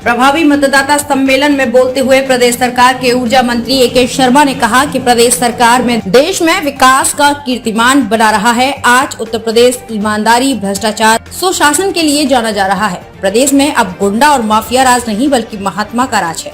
प्रभावी मतदाता सम्मेलन में बोलते हुए प्रदेश सरकार के ऊर्जा मंत्री ए.के. शर्मा ने कहा कि प्रदेश सरकार में देश में विकास का कीर्तिमान बना रहा है। आज उत्तर प्रदेश ईमानदारी, भ्रष्टाचार, सुशासन के लिए जाना जा रहा है। प्रदेश में अब गुंडा और माफिया राज नहीं बल्कि महात्मा का राज है।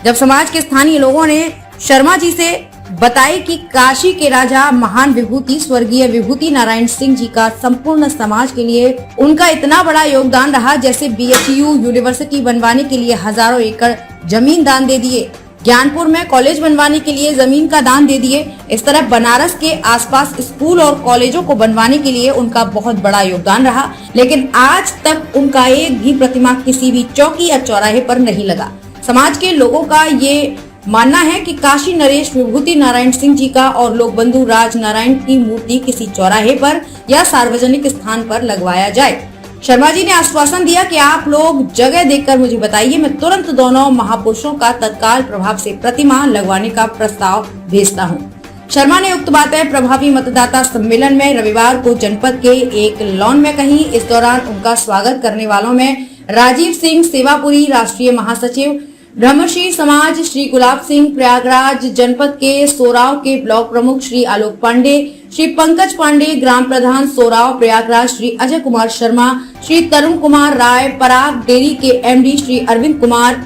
जब समाज के स्थानीय लोगों ने शर्मा जी से बताई कि काशी के राजा महान विभूति स्वर्गीय विभूति नारायण सिंह जी का संपूर्ण समाज के लिए उनका इतना बड़ा योगदान रहा, जैसे BHU यूनिवर्सिटी बनवाने के लिए हजारों एकड़ जमीन दान दे दिए, ज्ञानपुर में कॉलेज बनवाने के लिए जमीन का दान दे दिए। इस तरह बनारस के आसपास स्कूल और कॉलेजों को बनवाने के लिए उनका बहुत बड़ा योगदान रहा, लेकिन आज तक उनका एक भी प्रतिमा किसी भी चौकी या चौराहे पर नहीं लगा। समाज के लोगों का ये मानना है कि काशी नरेश विभूति नारायण सिंह जी का और लोक बंधु राज नारायण की मूर्ति किसी चौराहे पर या सार्वजनिक स्थान पर लगवाया जाए। शर्मा जी ने आश्वासन दिया कि आप लोग जगह देखकर मुझे बताइए, मैं तुरंत दोनों महापुरुषों का तत्काल प्रभाव से प्रतिमा लगवाने का प्रस्ताव भेजता हूं। शर्मा ने उक्त बातें प्रभावी मतदाता सम्मेलन में रविवार को जनपद के एक लॉन में कही। इस दौरान उनका स्वागत करने वालों में राजीव सिंह सेवापुरी, राष्ट्रीय महासचिव ब्रह्मश्री समाज श्री गुलाब सिंह, प्रयागराज जनपद के सोराव के ब्लॉक प्रमुख श्री आलोक पांडे, श्री पंकज पांडे, ग्राम प्रधान सोराव प्रयागराज श्री अजय कुमार शर्मा, श्री तरुण कुमार राय, पराग डेयरी के MD श्री अरविंद कुमार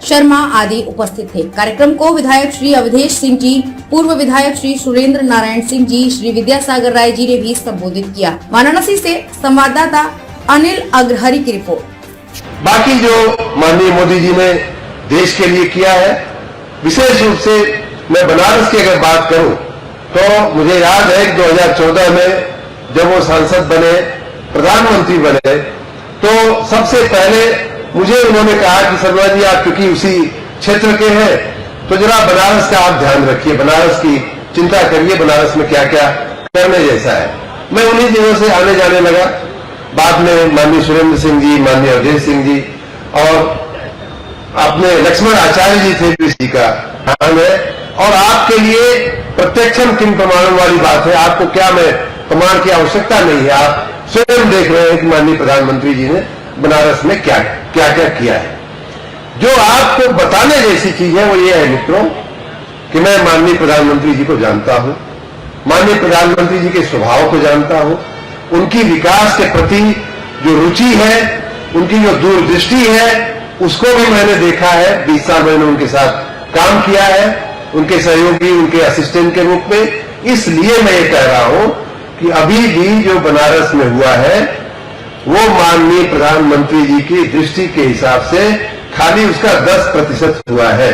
शर्मा आदि उपस्थित थे। कार्यक्रम को विधायक श्री अवधेश सिंह जी, पूर्व विधायक श्री सुरेंद्र नारायण सिंह जी, श्री विद्यासागर राय जी ने भी संबोधित किया। वाराणसी से संवाददाता अनिल अग्रहरी की रिपोर्ट। बाकी जो माननीय मोदी जी ने देश के लिए किया है, विशेष रूप से मैं बनारस की अगर बात करूं तो मुझे याद है कि 2014 में जब वो सांसद बने, प्रधानमंत्री बने, तो सबसे पहले मुझे उन्होंने कहा कि शर्मा जी आप क्योंकि उसी क्षेत्र के हैं तो जरा बनारस का आप ध्यान रखिए, बनारस की चिंता करिए, बनारस में क्या क्या करने जैसा है। मैं उन्हीं दिनों से आने जाने लगा। बाद में माननीय सुरेंद्र सिंह जी, माननीय अवधेश सिंह जी और अपने लक्ष्मण आचार्य जी थे जी का नाम है। और आपके लिए प्रत्यक्षम किम प्रमाणों वाली बात है, आपको क्या मैं प्रमाण की आवश्यकता नहीं है, आप स्वयं देख रहे हैं कि माननीय प्रधानमंत्री जी ने बनारस में क्या क्या क्या किया है। जो आपको बताने जैसी चीज है वो ये है मित्रों कि मैं माननीय प्रधानमंत्री जी को जानता हूं, माननीय प्रधानमंत्री जी के स्वभाव को जानता हूं, उनकी विकास के प्रति जो रुचि है, उनकी जो दूरदृष्टि है, उसको भी मैंने देखा है। 20 साल मैंने उनके साथ काम किया है, उनके सहयोगी, उनके असिस्टेंट के रूप में। इसलिए मैं ये कह रहा हूं कि अभी भी जो बनारस में हुआ है वो माननीय प्रधानमंत्री जी की दृष्टि के हिसाब से खाली उसका 10% हुआ है।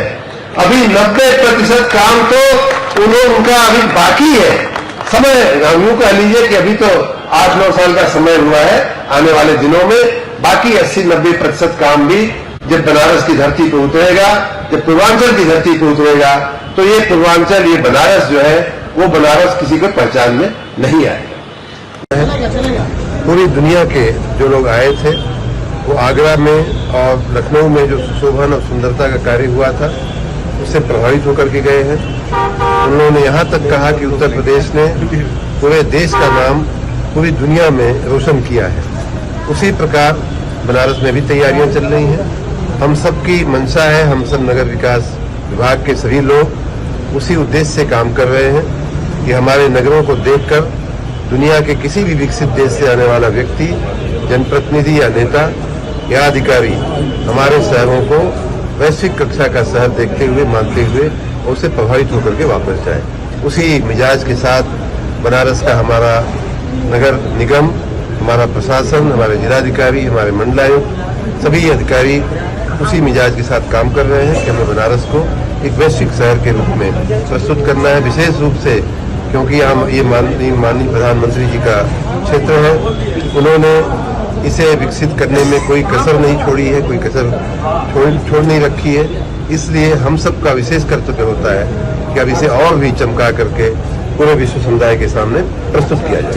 अभी 90% काम तो उनका अभी बाकी है। समय यूं कह लीजिए कि अभी तो 8-9 साल का समय हुआ है, आने वाले दिनों में बाकी 80-90% काम भी जब बनारस की धरती पर उतरेगा, जब पूर्वांचल की धरती पर उतरेगा, तो ये पूर्वांचल, ये बनारस जो है वो बनारस किसी को पहचान में नहीं आएगा। पूरी दुनिया के जो लोग आए थे वो आगरा में और लखनऊ में जो सुशोभन और सुंदरता का कार्य हुआ था उससे प्रभावित होकर के गए हैं। उन्होंने यहाँ तक कहा कि उत्तर प्रदेश ने पूरे देश का नाम पूरी दुनिया में रोशन किया है। उसी प्रकार बनारस में भी तैयारियां चल रही हैं। हम सबकी मंशा है, हम सब नगर विकास विभाग के सभी लोग उसी उद्देश्य से काम कर रहे हैं कि हमारे नगरों को देखकर दुनिया के किसी भी विकसित देश से आने वाला व्यक्ति, जनप्रतिनिधि या नेता या अधिकारी हमारे शहरों को वैश्विक कक्षा का शहर देखते हुए, मानते हुए उससे प्रभावित होकर के वापस जाए। उसी मिजाज के साथ बनारस का हमारा नगर निगम, हमारा प्रशासन, हमारे जिलाधिकारी, हमारे मंडलायुक्त, सभी अधिकारी उसी मिजाज के साथ काम कर रहे हैं कि हमें बनारस को एक वैश्विक शहर के रूप में प्रस्तुत करना है। विशेष रूप से क्योंकि ये माननीय प्रधानमंत्री जी का क्षेत्र है, उन्होंने इसे विकसित करने में कोई कसर नहीं छोड़ी है, कोई कसर छोड़ नहीं रखी है। इसलिए हम सबका विशेष कर्तव्य होता है कि अब इसे और भी चमका करके पूरे विश्व समुदाय के सामने प्रस्तुत किया जाए।